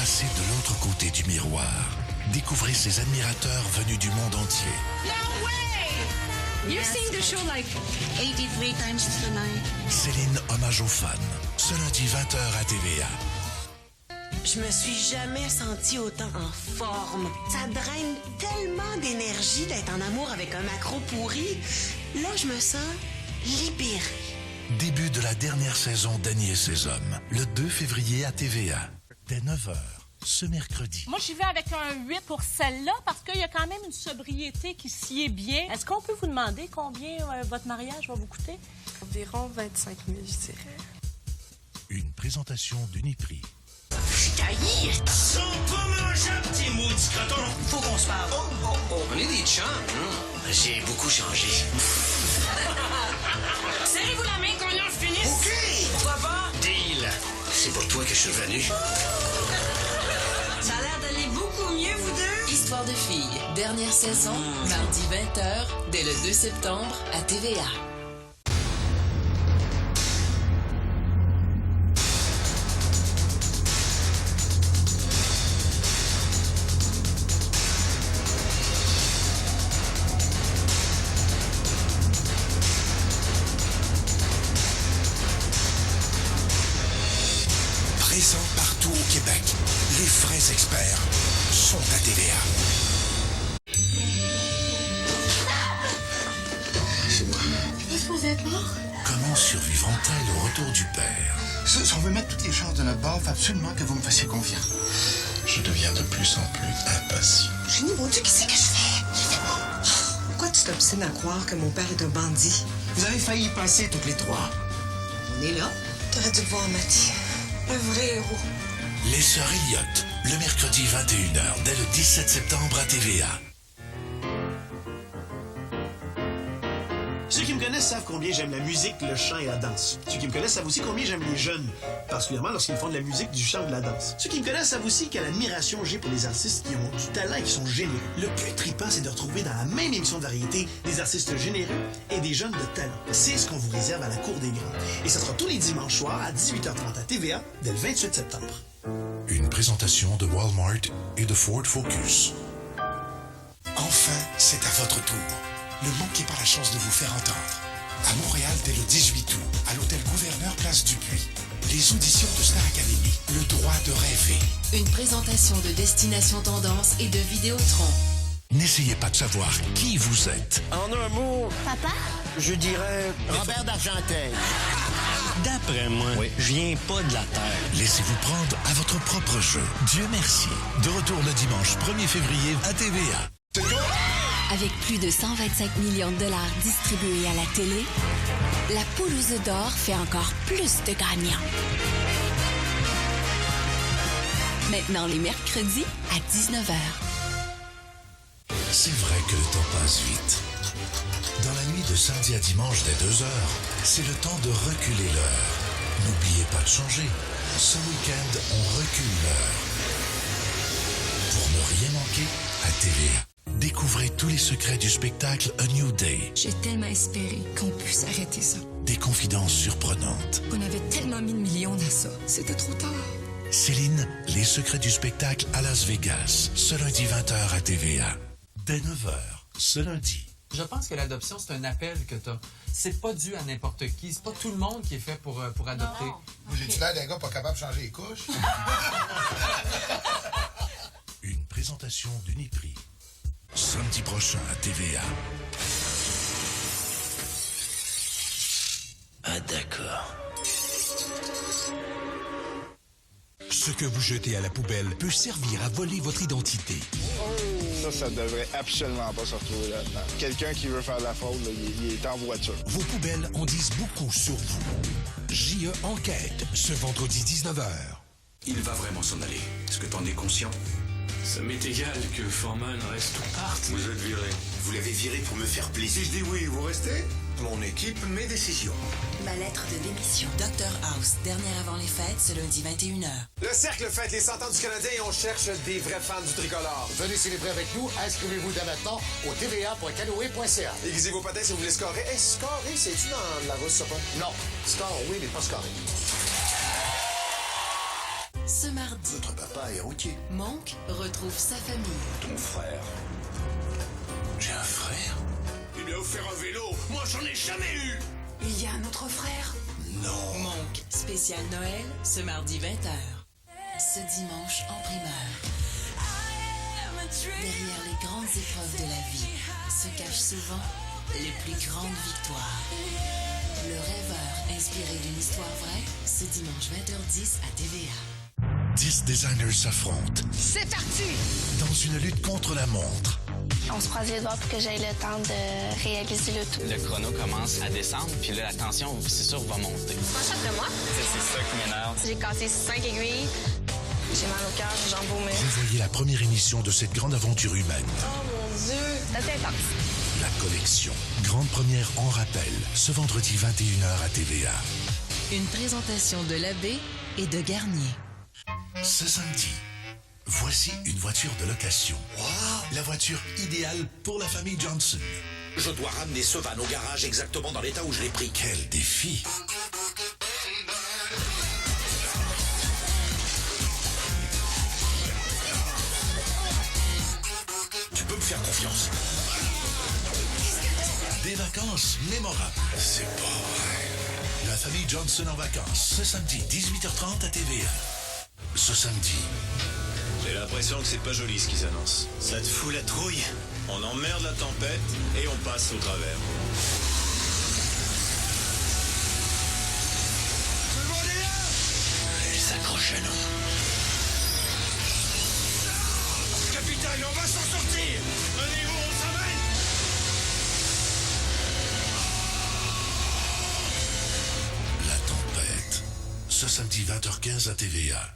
Passez de l'autre côté du miroir. Découvrez ses admirateurs venus du monde entier. No way! You've seen the show like 83 times tonight. Céline hommage aux fans. Ce lundi 20h à TVA. Je me suis jamais sentie autant en forme. Ça draine tellement d'énergie d'être en amour avec un macro pourri. Là, je me sens libérée. Début de la dernière saison d'Annie et ses hommes. Le 2 février à TVA. Dès 9h, ce mercredi. Moi, j'y vais avec un 8 pour celle-là parce qu'il y a quand même une sobriété qui s'y est bien. Est-ce qu'on peut vous demander combien votre mariage va vous coûter? Environ 25 000, je dirais. Une présentation d'Uniprix. Sont pas mangeables, tes maudits crotons. Faut qu'on se parle. On est des chums. J'ai beaucoup changé. Serrez-vous la main qu'on en finisse. OK! Pourquoi pas? Deal. C'est pour toi que je suis venu. Ça a l'air d'aller beaucoup mieux, vous deux. Histoire de filles, dernière saison, mardi 20h, dès le 2 septembre à TVA. Présent partout au Québec, les vrais experts sont à TVA. C'est moi. Tu vas supposer être mort? Comment survivront-elles au retour du père? Si on veut mettre toutes les chances de notre bord, il faut absolument que vous me fassiez confiance. Je deviens de plus en plus impatient. Génie, mon Dieu, qu'est-ce que je fais? Pourquoi tu t'obstines à croire que mon père est un bandit? Vous avez failli y passer toutes les trois. On est là. T'aurais dû le voir, Mathieu. Un vrai héros. Les sœurs Elliott, le mercredi 21h, dès le 17 septembre à TVA. Ceux qui me connaissent savent combien j'aime la musique, le chant et la danse. Ceux qui me connaissent savent aussi combien j'aime les jeunes, particulièrement lorsqu'ils font de la musique, du chant et de la danse. Ceux qui me connaissent savent aussi quelle admiration j'ai pour les artistes qui ont du talent et qui sont généreux. Le plus trippant, c'est de retrouver dans la même émission de variété des artistes généreux et des jeunes de talent. C'est ce qu'on vous réserve à la Cour des Grands. Et ça sera tous les dimanches soirs à 18h30 à TVA, dès le 28 septembre. Une présentation de Walmart et de Ford Focus. Enfin, c'est à votre tour. Ne manquez pas la chance de vous faire entendre. À Montréal, dès le 18 août, à l'hôtel Gouverneur Place Dupuis. Les auditions de Star Academy. Le droit de rêver. Une présentation de Destination Tendance et de Vidéotron. N'essayez pas de savoir qui vous êtes. En un mot, Papa? je dirais Robert d'Argenteuil. D'après moi, je viens pas de la Terre. Laissez-vous prendre à votre propre jeu. Dieu merci. De retour le dimanche 1er février à TVA. Avec plus de 125 millions de dollars distribués à la télé, la poule aux œufs d'or fait encore plus de gagnants. Maintenant les mercredis à 19h. C'est vrai que le temps passe vite. Dans la nuit de samedi à dimanche dès 2h, c'est le temps de reculer l'heure. N'oubliez pas de changer. Ce week-end, on recule l'heure. Pour ne rien manquer, à TVA. Découvrez tous les secrets du spectacle A New Day. J'ai tellement espéré qu'on puisse arrêter ça. Des confidences surprenantes. On avait tellement mis de millions dans ça. C'était trop tard. Céline, les secrets du spectacle à Las Vegas. Ce lundi 20h à TVA. Dès 9h, ce lundi. Je pense que l'adoption, c'est un appel que t'as. C'est pas dû à n'importe qui. C'est pas tout le monde qui est fait pour adopter. J'ai-tu l'air d'un gars pas capable de changer les couches? Une présentation d'Uniprix. Samedi prochain à TVA. Ah, d'accord. Ce que vous jetez à la poubelle peut servir à voler votre identité. Ça devrait absolument pas se retrouver là-dedans. Quelqu'un qui veut faire de la fraude, là, il est en voiture. Vos poubelles en disent beaucoup sur vous. J.E. Enquête, ce vendredi 19h. Il va vraiment s'en aller. Est-ce que t'en es conscient? Ça m'est égal que Foreman reste ou parte. Vous êtes viré. Vous l'avez viré pour me faire plaisir. Si je dis oui, vous restez? Mon équipe, mes décisions. Ma lettre de démission. Dr House, dernière avant les fêtes, ce lundi 21h. Le Cercle fête les 100 ans du Canadien et on cherche des vrais fans du tricolore. Venez célébrer avec nous. Inscrivez-vous dès maintenant au tva.canoe.ca. Aiguisez vos patins si vous voulez scorer. Hey, scorer, c'est-tu dans la rousse, ça pas? Non. Score, oui, mais pas scorer. Ce mardi, Votre papa est routier. Monk retrouve sa famille. Ton frère. J'ai un frère? Il lui a offert un vélo. Moi, j'en ai jamais eu. Il y a un autre frère? Non. Monk, spécial Noël, ce mardi 20h. Ce dimanche en primeur. Derrière les grandes épreuves de la vie se cachent souvent les plus grandes victoires. Le rêveur inspiré d'une histoire vraie, ce dimanche 20h10 à TVA. 10 designers s'affrontent C'est parti! dans une lutte contre la montre. On se croise les doigts pour que j'aie le temps de réaliser le tout. Le chrono commence à descendre, puis là, la tension, c'est sûr, va monter. Penche après moi. C'est ça qui m'énerve. J'ai cassé 5 aiguilles. J'ai mal au cœur, j'ai envie de vomir. Revoyez la première émission de cette grande aventure humaine. Oh mon Dieu! C'est intense. La collection. Grande première en rappel. Ce vendredi 21h à TVA. Une présentation de Labbé et de Garnier. Ce samedi, voici une voiture de location. Wow. La voiture idéale pour la famille Johnson. Je dois ramener ce van au garage exactement dans l'état où je l'ai pris. Quel défi! Tu peux me faire confiance. Des vacances mémorables. C'est pas vrai. La famille Johnson en vacances. Ce samedi, 18h30 à TVA. Ce samedi, J'ai l'impression que c'est pas joli ce qui s'annonce. Ça te fout la trouille. On emmerde la tempête et on passe au travers. Tout le monde est là! Elle s'accroche à nous. Capitaine, on va s'en sortir! Venez-vous, on s'amène! La tempête. Ce samedi, 20h15 à TVA.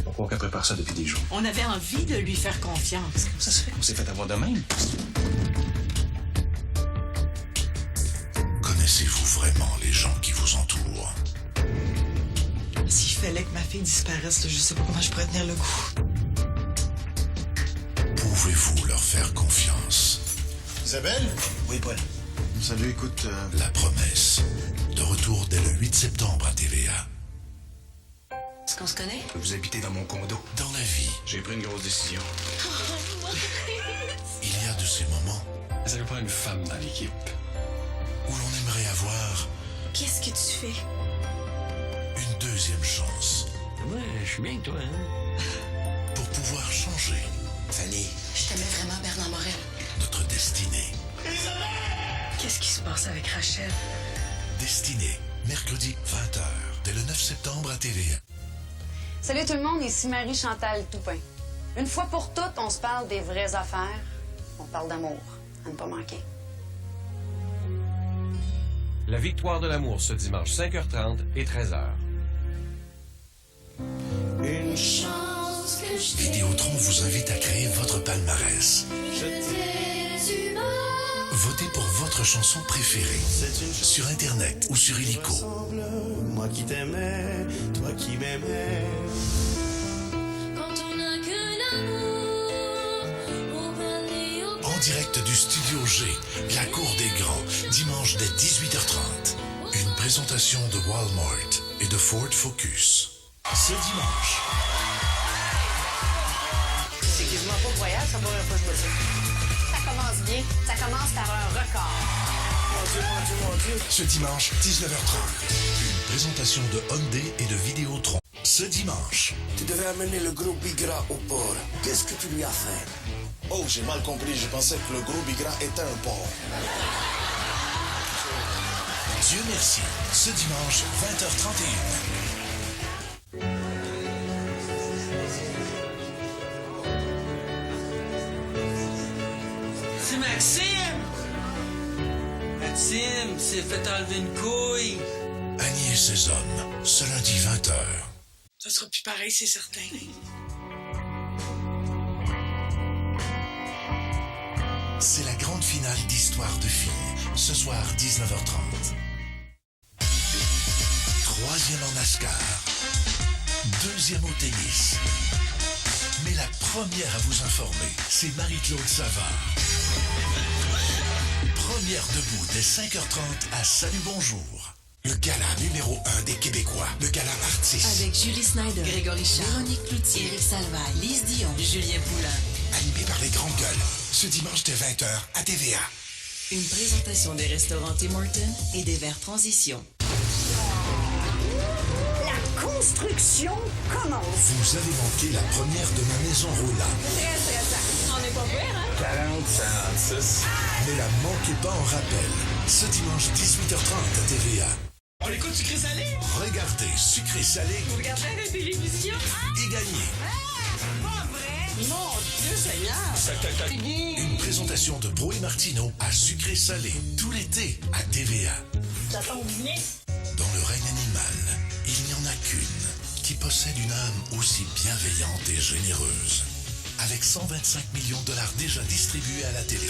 Pourquoi qu'elle prépare ça depuis des jours? On avait envie de lui faire confiance. Ça se fait qu'on s'est fait avoir de même. Connaissez-vous vraiment les gens qui vous entourent? S'il fallait que ma fille disparaisse, je sais pas comment je pourrais tenir le coup. Pouvez-vous leur faire confiance? Isabelle? Oui, Paul. Salut, écoute... La promesse. De retour dès le 8 septembre à TVA. Est-ce qu'on se connaît? Vous habitez dans mon condo. Dans la vie, J'ai pris une grosse décision. il y a de ces moments Ça veut pas une femme dans l'équipe. où l'on aimerait avoir Qu'est-ce que tu fais? une deuxième chance Ouais, je suis bien que toi, hein? pour pouvoir changer Fanny. Je t'aimais vraiment, Bernard Morel. notre destinée. Qu'est-ce qui se passe avec Rachel? Destinée, mercredi 20h, dès le 9 septembre à TVA. Salut tout le monde, ici Marie-Chantal Toupin. Une fois pour toutes, on se parle des vraies affaires. On parle d'amour, à ne pas manquer. La victoire de l'amour ce dimanche 5h30 et 13h. Une chance que je Vidéotron vous invite à créer votre palmarès. Votez pour votre chanson préférée sur Internet ou sur Illico. Moi qui t'aimais, toi qui m'aimais. En direct du Studio G, la Cour des Grands, dimanche dès 18h30. Une présentation de Walmart et de Ford Focus. Ce dimanche, C'est quasiment pas croyable, c'est la première fois que je me dis. Ça commence bien. Ça commence par un record. Mon Dieu, mon Dieu, mon Dieu. ce dimanche, 19h30. Une présentation de Hyundai et de Vidéotron. Ce dimanche, Tu devais amener le gros bigra au port. Qu'est-ce que tu lui as fait? Oh, j'ai mal compris. Je pensais que le gros bigra était un porc. Dieu merci, ce dimanche, 20h31. C'est Maxime! Maxime s'est fait enlever une couille. Annie et ses hommes, ce lundi 20h. sera plus pareil, c'est certain. C'est la grande finale d'Histoire de filles, ce soir 19h30. Troisième en NASCAR. Deuxième au tennis. Mais la première à vous informer, c'est Marie-Claude Savard. Première debout dès 5h30 à Salut Bonjour. Le gala numéro 1 des Québécois, le gala artiste. Avec Julie Snyder, Grégory Charles, Véronique Cloutier, Éric Salvaille, Lise Dion, Julien Poulin. Animé par les grandes gueules, ce dimanche dès 20h à TVA. Une présentation des restaurants Tim Hortons et des Verts Transition. La construction commence. Vous avez manqué la première de ma maison roulante. Très stressant. On n'est pas pire, hein? 40-56. Ne la manquez pas en rappel. Ce dimanche 18h30 à TVA. On écoute Sucré Salé? Regardez Sucré Salé. Vous regardez la télévision? Et gagnez. Pas vrai? Mon Dieu Seigneur! Une présentation de Bro et Martineau à Sucré Salé. Tout l'été à TVA. Ça tombe bien. Dans le règne animal, il n'y en a qu'une qui possède une âme aussi bienveillante et généreuse. Avec 125 millions de dollars déjà distribués à la télé.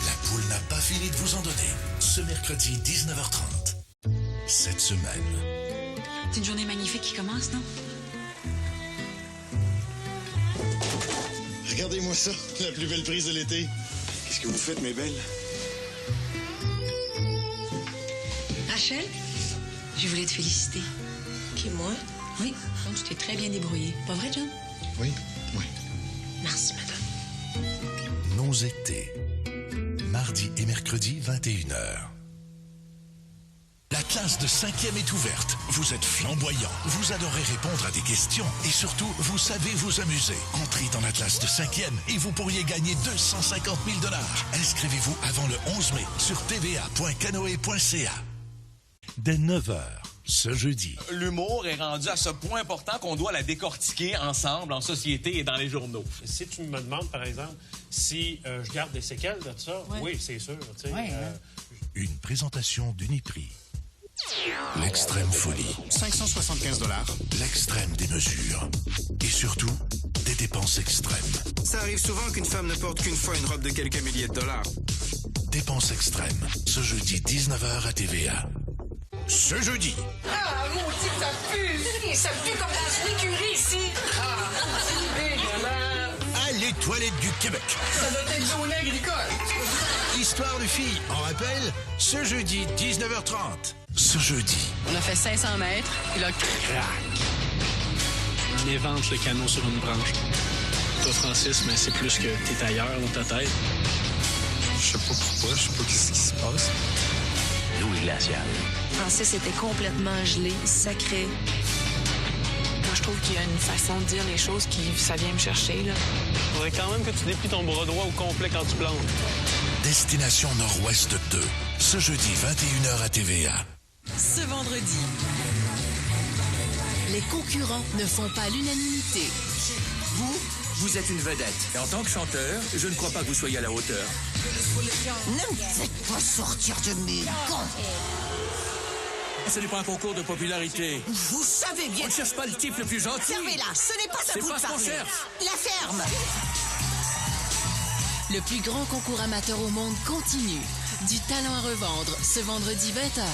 La poule n'a pas fini de vous en donner. Ce mercredi 19h30. Cette semaine. C'est une journée magnifique qui commence, non? Regardez-moi ça, la plus belle prise de l'été. Qu'est-ce que vous faites, mes belles? Rachel, je voulais te féliciter. Qui, moi? Oui, donc tu t'es très bien débrouillée. Pas vrai, John? Oui, oui. Merci, madame. Nos étés. Mardi et mercredi, 21h. La classe de 5e est ouverte. Vous êtes flamboyant, vous adorez répondre à des questions et surtout, vous savez vous amuser. Entrez dans la classe de 5e et vous pourriez gagner 250 000 $. Inscrivez-vous avant le 11 mai sur tva.canoe.ca. Dès 9h, ce jeudi. L'humour est rendu à ce point important qu'on doit la décortiquer ensemble, en société et dans les journaux. Si tu me demandes, par exemple, si je garde des séquelles de ça, oui, c'est sûr. Une présentation d'Uniprix. L'extrême folie. 575 $. L'extrême des mesures. Et surtout, des dépenses extrêmes. Ça arrive souvent qu'une femme ne porte qu'une fois une robe de quelques milliers de dollars. Dépenses extrêmes. Ce jeudi 19h à TVA. Ce jeudi. Ah, maudit, ça pue! Ça pue comme dans une écurie ici! Ah, maudit, dégueulasse! À les toilettes du Québec. Ça doit être journée agricole! Histoire de filles, on rappelle, ce jeudi 19h30. Ce jeudi. On a fait 500 mètres, et là, crac! On évente le canot sur une branche. Toi, Francis, mais c'est plus que t'es ailleurs dans ta tête. Je sais pas pourquoi, je sais pas qu'est-ce qui se passe. L'eau est glaciale. Francis était complètement gelé, sacré. Moi, je trouve qu'il y a une façon de dire les choses qui, ça vient me chercher, là. Faudrait quand même que tu déplies ton bras droit au complet quand tu plantes. Destination Nord-Ouest 2. Ce jeudi 21h à TVA. Ce vendredi, les concurrents ne font pas l'unanimité. Vous êtes une vedette. Et en tant que chanteur, je ne crois pas que vous soyez à la hauteur. Ne me faites pas sortir de mes gants! Ce n'est pas un concours de popularité. Vous savez bien... On ne cherche pas le type le plus gentil. Servez-la, ce n'est pas à vous de ce qu'on parler. cherche. La ferme! Le plus grand concours amateur au monde continue. Du talent à revendre, ce vendredi 20h.